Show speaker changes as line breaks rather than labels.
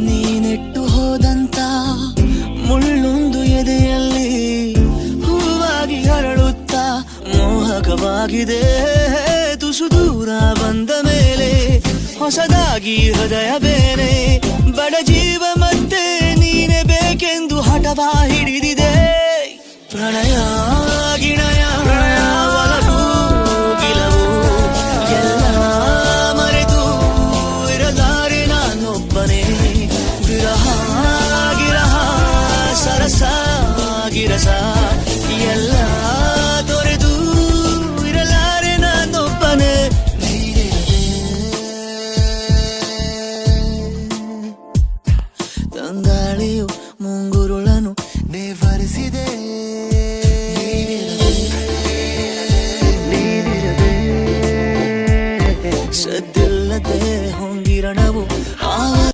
ನೀನೆಟ್ಟು ಹೋದಂತ ಮುಳ್ಳೊಂದು ಎದೆಯಲ್ಲಿ ಹೂವಾಗಿ ಹರಳುತ್ತಾ ಮೋಹಕವಾಗಿದೆ. ತುಸು ದೂರ ಬಂದ ಮೇಲೆ ಹೊಸದಾಗಿ ಹೃದಯ ಬೇರೆ. ಬಡ ಜೀವ ಮತ್ತೆ ನೀನೆ ಬೇಕೆಂದು ಹಠವ ಹಿಡಿದಿದೆ. ಪ್ರಣಯ ಗಿಣಯ ಒಲವು ಗಿಲವು ಎಲ್ಲ ಮರೆತು ಇರಲಾರೆ ನಾನೊಬ್ಬನೇ. ವಿರಹ ಗಿರಹ ಸರಸ ಗಿರಸ ಎಲ್ಲ ತೊರೆದು ಇರಲಾರೆ ನಾನೊಬ್ಬನೇ. ತಂಗಾಳಿಯು ಮುಂಗುರುಳನು ನೇವರಿಸಿದೆ. ಸದ್ದಿಲ್ಲದೆ